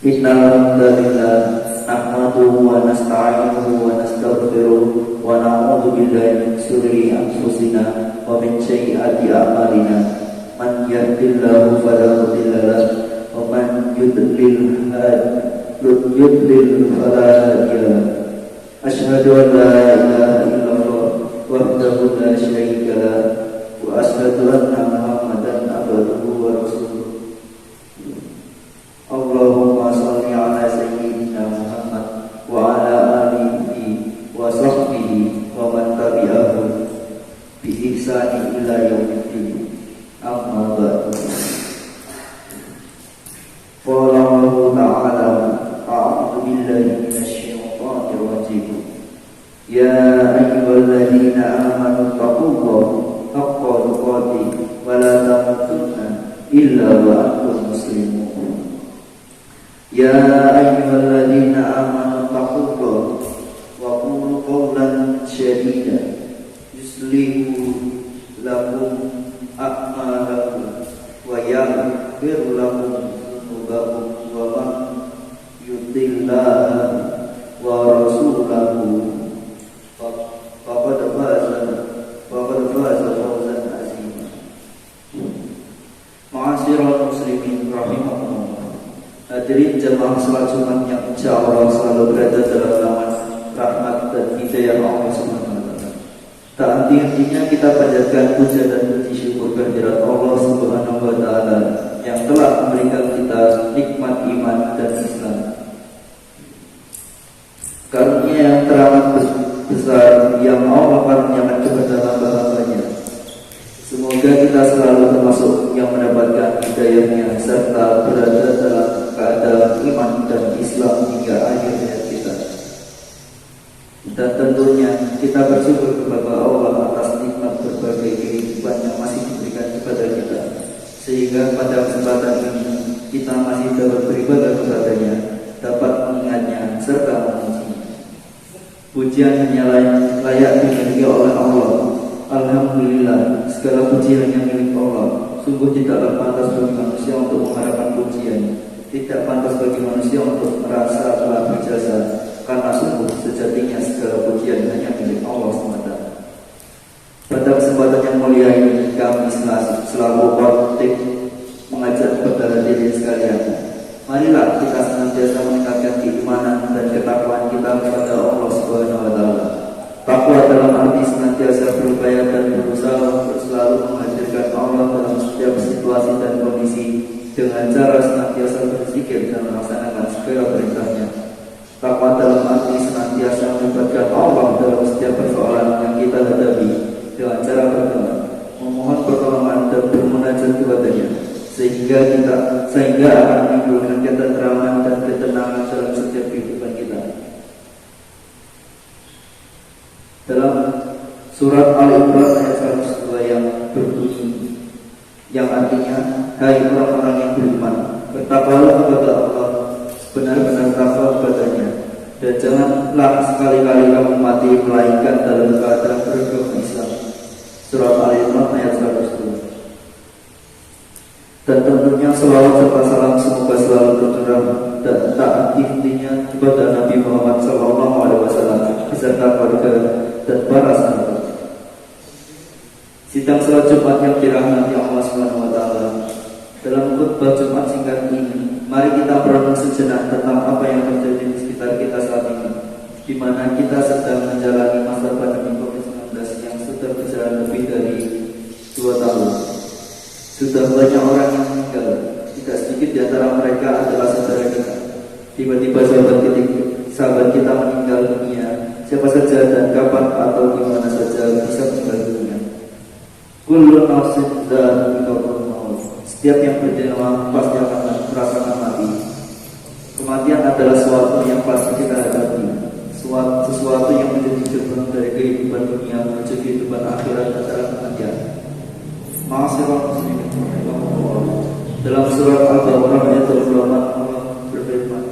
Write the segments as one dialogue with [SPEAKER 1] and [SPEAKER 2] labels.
[SPEAKER 1] Innal hamdalillah nahmaduhu wa nasta'inuhu wa nastaghfiruh wa na'udzu billahi min shururi anfusina wa min sayyiati a'malina. Man yahdihillahu fala mudilla lahu wa man yudlil fala hadiya lahu. Asyhadu an la ilaha illallah wahdahu la syarika lahu wa asyhadu anna Muhammadan abduhu wa rasuluh. Allahumma shalli ala sayyidina Muhammad wa ala alihi wa sahbihi wa man tabi'ahu bi ihsani ila yaumiddin. Amma ba'du. Qala Allah ta'ala a'udzu billahi minasy syaithanir rajim. Ya ayyuhalladzina amanu taqullaha haqqa tuqatih wa la tamutunna illa wa antum muslimun. Ya ayyuhalladzina amanu taqullaha wa qulu qawlan sadida yuslihu lakum a'malakum wa yaghfir lakum dzunubakum wa man yuti'illah wa rasulahu faqad faza fawzan azima. Ma'asyiral muslimin rahimakumullah. Hadirin jemaah salat Jumat yang insyaallah selalu berada dalam naungan rahmat dan hidayah Allah Subhanahu wa taala. Tak henti-hentinya kita panjatkan puja dan puji syukur kehadirat Allah Subhanahu wa taala yang telah memberikan kita nikmat iman dan Islam. Karunia yang teramat besar yang Allah karuniakan kepada hamba-hambanya. Semoga kita selalu termasuk yang mendapatkan hidayahnya serta berada dalam keadaan iman dan Islam hingga akhir hayat kita. Dan tentunya kita bersyukur kepada Allah atas nikmat berbagai kehidupan yang masih diberikan kepada kita, sehingga pada kesempatan ini kita masih dapat beribadah kepadanya, dapat mengingatnya serta memujinya. Pujian hanya layak dimiliki oleh Allah. Alhamdulillah, segala puji hanya milik Allah. Sungguh tidaklah pantas bagi manusia untuk mengharapkan pujian, tidak pantas bagi manusia untuk merasa telah berjasa, karena sungguh sejatinya segala pujian hanya milik Allah semata. Pada kesempatan yang mulia ini kami selalu aktif mengajak kepada hadirin sekalian, marilah kita senantiasa meningkatkan keimanan dan ketakwaan kita kepada Allah Subhanahu wa taala. Takwa dalam arti senantiasa berupaya dan berusaha untuk selalu menghadirkan Allah dalam setiap situasi dan kondisi dengan cara senantiasa berzikir dan melaksanakan segala perintahnya. Takwa dalam arti senantiasa melibatkan Allah dalam setiap persoalan yang kita hadapi dengan cara berdoa, memohon pertolongan dan bermunajat kepadanya, sehingga akan menimbulkan ketenteraman dan ketenangan dalam setiap kehidupan kita. Dalam surat Al-Imran ayat 102 yang berbunyi, yang artinya, hai orang-orang yang beriman, bertakwalah kepada Allah benar-benar takwa kepadanya, dan janganlah sekali-kali kamu mati melainkan dalam keadaan beragama Islam. Surat Al-Imran ayat 102. Dan tentunya selawat serta salam semoga selalu tercurah dan tak henti-hentinya kepada Nabi Muhammad SAW beserta keluarga dan para sahabat. Sidang salat Jumat yang dirahmati Allah Subhanahu wa taala. Dalam khutbah Jumat singkat ini, mari kita merenung sejenak tentang apa yang terjadi di sekitar kita saat ini, di mana kita sedang menjalani masa pandemi COVID-19 yang sudah berjalan lebih dari 2 tahun. Sudah banyak orang yang meninggal, tidak sedikit di antara mereka adalah saudara kita. Tiba-tiba sahabat kita meninggal dunia. Siapa saja dan kapan atau di mana saja bisa meninggal dunia. Kullu nafsin dha'iqatul maut. Setiap yang bernyawa pasti akan merasakan mati. Kematian adalah sesuatu yang pasti kita hadapi, sesuatu yang menjadi gerbang dari kehidupan dunia menuju kehidupan akhirat adalah kematian. Ma'asyiral muslimin rahimakumullah. Dalam surat Al-Baqarah ayat 28 Allah berfirman,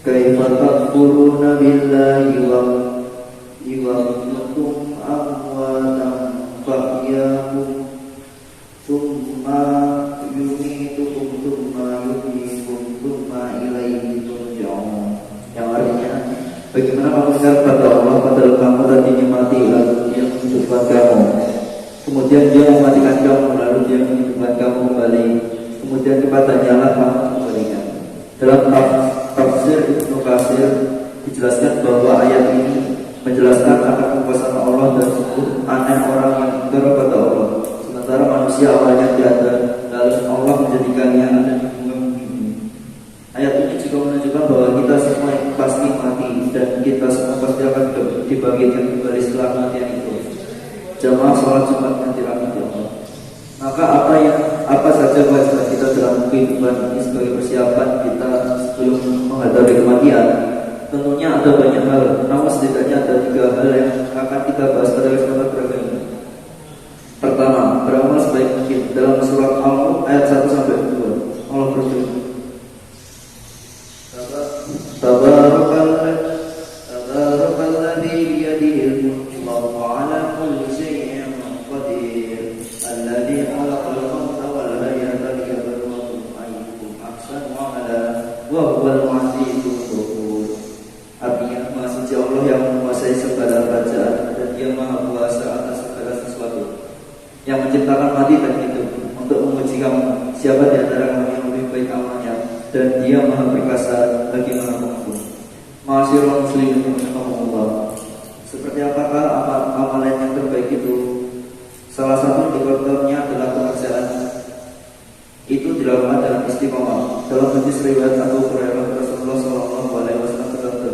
[SPEAKER 1] kaifa takfuruna billahi wa kuntum amwatan fa ahyakum thumma yumitukum maksiat pada Allah padahal kamu tadinya mati lalu dia menghidupkan kamu. Kemudian dia mematikan kamu lalu dia menghidupkan kamu kembali. Kemudian kepadanya lah kamu kembalikan. Dalam tafsir Ibnu Katsir dijelaskan bahwa ayat ini menjelaskan akan kekuasaan Allah dan aneh orang yang ingkar kepada Allah. Sementara manusia awalnya tiada, lalu Allah menjadikannya ada di bumi. Ayat ini juga menunjukkan bahwa kita semua pasti mati dan kita semua pasti akan dibangkitkan kembali setelah kematian itu. Jamaah sholat Jumat yang dirahmati Allah. Maka apa saja kewajiban kita dalam kehidupan ini sebagai persiapan kita sebelum menghadapi kematian? Tentunya ada banyak hal, namun setidaknya ada 3 hal yang akan kita bahas pada kesempatan beragam ini. Pertama, beramal sebaik mungkin. Dalam surat Al-Mulk ayat 1-2 Allah berfirman, Tabarakalladzi biyadihil mulku wa huwa 'ala kulli syai'in qadir. Alladzi khalaqal mauta wal hayata liyabluwakum ayyukum ahsanu 'amala wa huwal 'azizul ghafur. Artinya, Maha Suci Allah yang menguasai segala kerajaan dan Dia Maha Kuasa atas segala sesuatu, yang menciptakan mati dan hidup untuk menguji kamu siapa di antara kamu yang lebih baik amalnya, dan Dia Maha Perkasa lagi Maha Pengampun. Ma'asyiral muslimin rahimakumullah. Seperti apakah amalan yang terbaik itu? Salah satu indikatornya adalah pekerjaan. Itu dilakukan dalam istiqomah. Dalam hadis riwayat Abu Hurairah, Rasulullah sallallahu alaihi wasallam bersabda,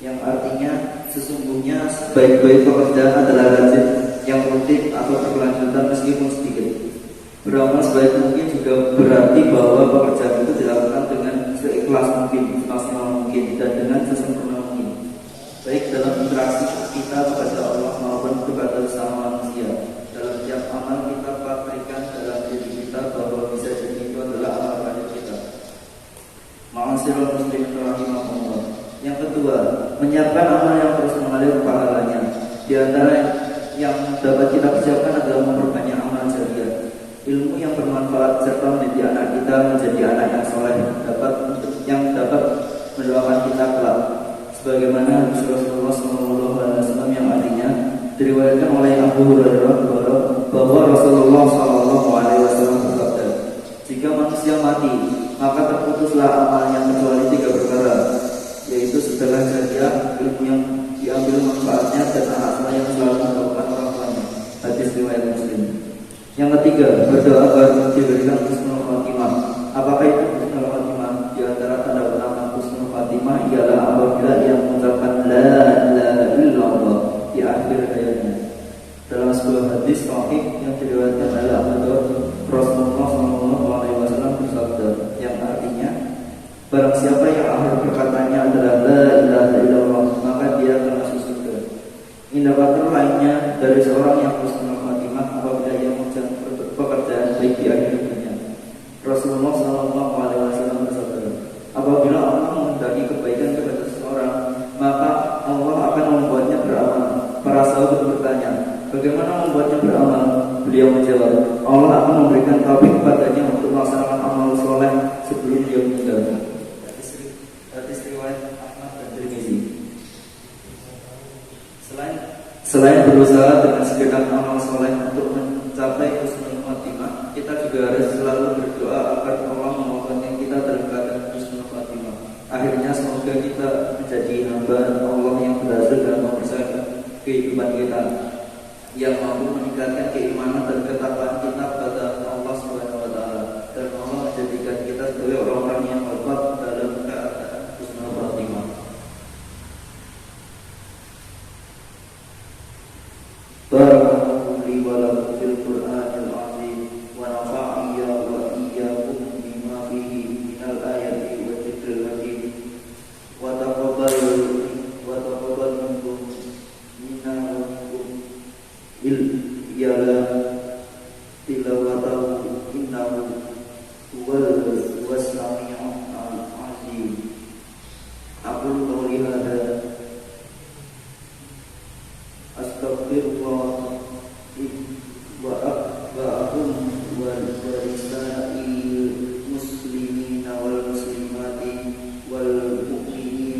[SPEAKER 1] yang artinya sesungguhnya sebaik-baik pekerjaan adalah rajin, yang rutin atau berkelanjutan meskipun sedikit. Beramal sebaik mungkin juga berarti bahwa pekerjaan itu dilakukan dengan seikhlas mungkin, semaksimal mungkin, dan dengan sesempurna mungkin, baik dalam interaksi kita kepada Allah maupun kepada sesama manusia. Dalam setiap amal kita patrikan dalam diri kita bahwa bisa jadi itu adalah amal wajib kita. Ma'asyiral muslimin rahimahumullah. Yang kedua, menyiapkan amal yang terus mengalir pahalanya. Di antara yang dapat kita persiapkan adalah memperbanyak amal jariah, ilmu yang bermanfaat, serta mendidik anak kita menjadi anak yang soleh, yang dapat mendoakan kita kelak. Sebagaimana Rasulullah SAW yang artinya diriwayatkan oleh Abu Hurairah bahwa Rasulullah SAW bersabda, jika manusia mati, maka terputuslah amalnya kecuali 3 perkara, yaitu setelah jariah, ilmu yang diambil manfaatnya, dan anak soleh yang selalu mendoakan orang tuanya. Hadis riwayat Muslim. Yang ketiga, berdoa agar diberikan husnul khatimah. Apakah itu husnul khatimah? Di antara tanda utama husnul khatimah ialah apabila ia mengucapkan la ilaha illallah di akhir hayatnya. Dalam sebuah hadis sahih yang diriwayatkan oleh Abu Dawud, Rasulullah SAW bersabda, yang artinya, barang siapa yang akhir perkataannya adalah la ilaha illallah, maka dia akan masuk surga. Indikator lainnya dari seorang yang husnul khatimah apabila ia menjalankan pekerjaan baik di akhir hidupnya. Rasulullah SAW bersabda, apabila Allah menghendaki kebaikan kepada seseorang, maka Allah akan membuatnya beramal. Para sahabat bertanya, bagaimana membuatnya beramal? Beliau menjawab, Allah akan memberikan taufik kepadanya untuk melaksanakan amal soleh sebelum dia meninggal. Hadis riwayat Ahmad dan Tirmizi. Selain berusaha dengan segenap amal soleh untuk mencapai husnul khatimah, kita juga harus selalu berdoa agar Allah membuatkan kita dalam keadaan husnul khatimah. Akhirnya semoga kita menjadi hamba Allah yang berhasil dalam mempersiapkan kehidupan kita, yang mampu meningkatkan keimanan dan ketakwaan kita kepada Allah Subhanahu wa taala, dan Allah menjadikan kita sebagai orang-orang yang wafat dalam keadaan husnul khatimah. Barakallahu li wa lakum fil Qur'anil azim wa nafa'ani wa iyyakum bima fihi minal ayati wa dzikril hakim wa taqabbal minkum minna wa minkum tilawatahu innahu huwal wasami'ul azim. Aku qouli hadza astaghfirullah wa akum wa lisa'il muslimina wal muslimati wal mu'minina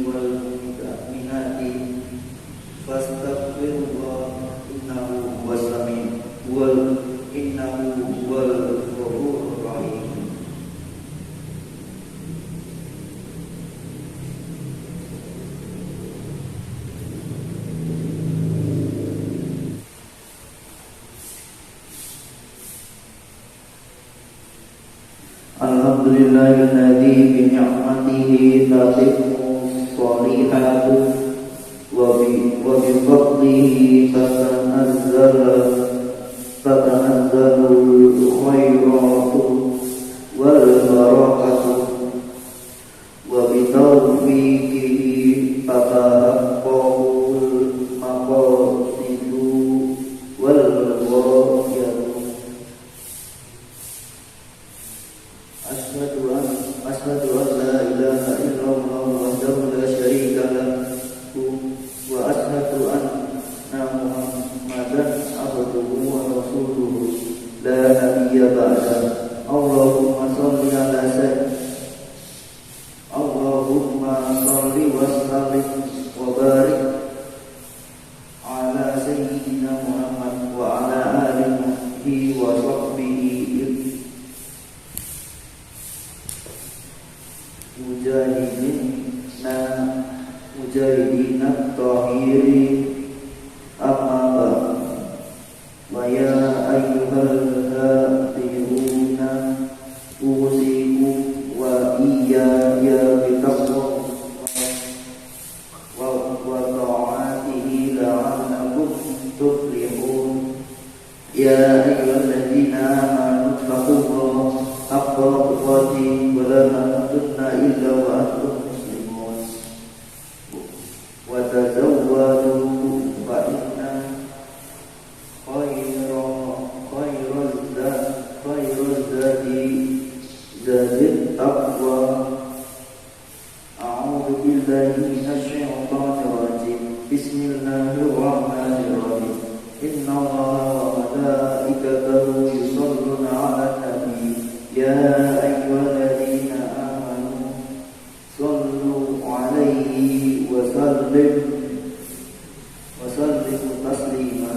[SPEAKER 1] Alhamdulillahilladzi bi ni'matihi tatimmu sholihatu wa bi fadlihi tatanazzalu khairatu wal barakatu wa bi tawfiqihi tatahaqqaqul maqasidu wal ghayatu. Asyhadu an la ilaha illallah wahdahu la syarika lahu wa asyhadu anna Muhammadan abduhu wa rasuluhu la nabiyya ba'da. Allahumma shalli wa sallim wa barik ala sayyidina Muhammad wa ala alihi wa sahbihi mujahidina tahirin amma ba'd. Wa ya ayyuhal hadiruna usikum wa iyaya bitaqwa wa ta'atihi la'allakum tuflihun. Ya ayyuhalladzina amanu taqullaha haqqa tuqatih wa la tamutunna illa wa antum muslimun. Wa tazawwadu fa inna khairul zadi zadit taqwa. A'udzu billahi minasy syaithanir rajim. Bismillahirrahmanirrahim. Innallaha wa malaikatahu yusholluna 'alan nabi. Ya ayyuhalladzina amanu shallu 'alaihi wa sallimu taslima.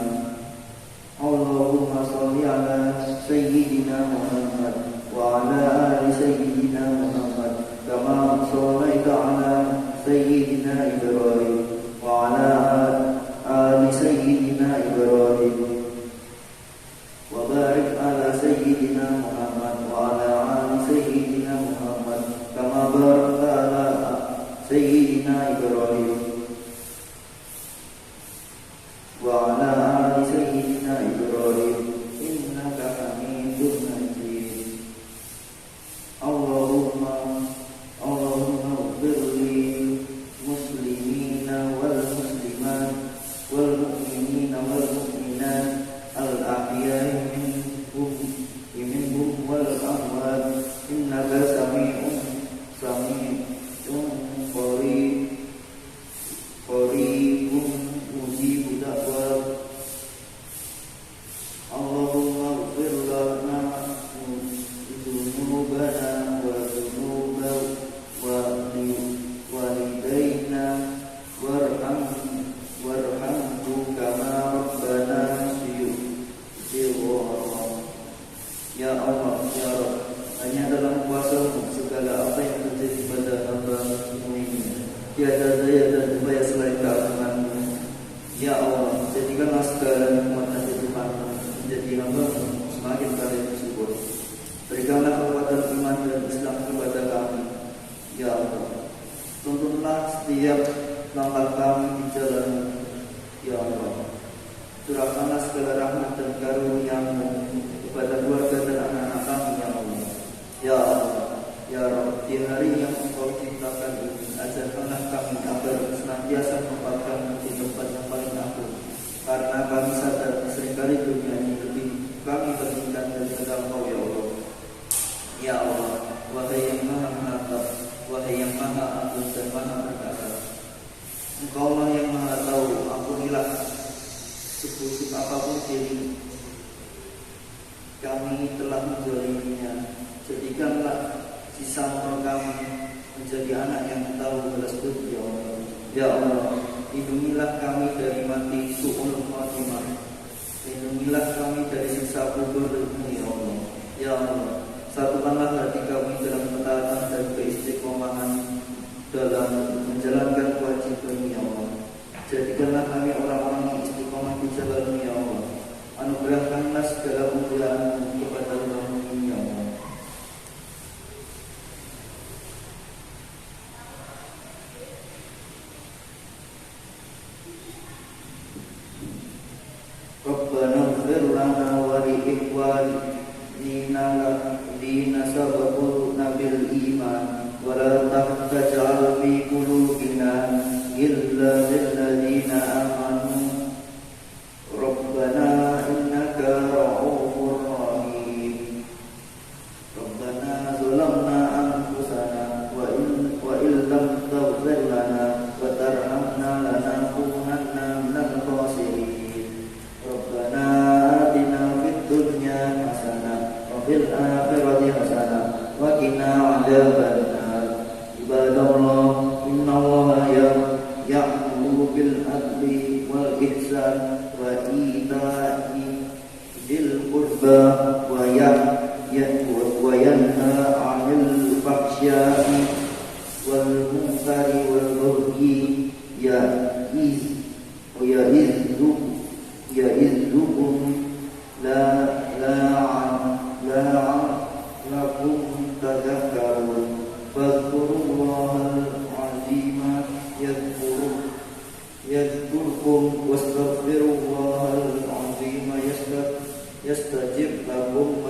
[SPEAKER 1] Allahumma shalli 'ala sayyidina Muhammad wa 'ala ali sayyidina Muhammad kama shallaita 'ala sayyidina Ibrahim wa 'ala ali sayyidina Ibrahim wa barik 'ala sayyidina Muhammad wa 'ala ali sayyidina Muhammad kama barakta 'ala sayyidina Ibrahim wa 'ala ali sayyidina Ibrahim innaka Hamidum Majid. Allahumma ighfir lil muslimina wal muslimat wal mu'minina wal mu'minat al ahya'i minhum wal amwat innaka sami'un qaribun mujibud da'wat. Allahumma ighfir lana dzunubana wa dzunuba walidayna warhamhu kama rabbana shighara. Ya Allah, ya Rabb, hanya dalam kuasa-Mu segala apa yang terjadi pada hamba-Mu ini tiada daya dan upaya selain keagungan-Mu. Ya Allah, jadikanlah segala nikmat dan kehidupan-Mu menjadi hamba-Mu semakin kali bersyukur. Berikanlah kekuatan iman dan Islam kepada kami. Ya Allah, tuntunlah setiap langkah kami di jalan-Mu. Ya Allah, curahkanlah segala rahmat dan karunia-Mu kepada keluarga dan anak-anak kami. Ya Allah, ya Allah, ya Rabb, di hari yang Engkau ciptakan ini, ajarkanlah kami agar senantiasa menempatkan di tempat yang paling agung, karena kami sadar seringkali dunia ini lebih kami pentingkan daripada Engkau. Ya Allah, ya Allah, wahai yang maha menatap, wahai yang maha agung dan maha perkasa, Engkaulah yang maha tahu. Ampunilah sebusuk apapun diri kami telah menzaliminya. Jadikanlah sisa umur kami menjadi anak yang tahu balas budi. Ya Allah, ya Allah, lindungilah kami dari mati su'ul khatimah. Lindungilah kami dari siksa kubur. Ya Allah, ya Allah, satukanlah hati kami dalam ketaatan dan keistiqomahan dalam menjalankan kewajiban. Ya Allah, jadikanlah kami orang-orang yang istiqomah di jalan-Mu. Ya Allah, anugerahkanlah segala kemuliaan kepada Allah. Ya Allah, fil akhirati hasanah wa qina adzabannar. Ibadallah, innallaha ya'muru bil adli wal ihsan wa ita'i dzil qurba wa yanha 'anil fahsya'i wal munkari wal baghi ya'idzukum la'allakum tadhakkarun. Fadhkurullahal 'azima yadhkurkum wastaghfirullahal 'azima yastajib lakum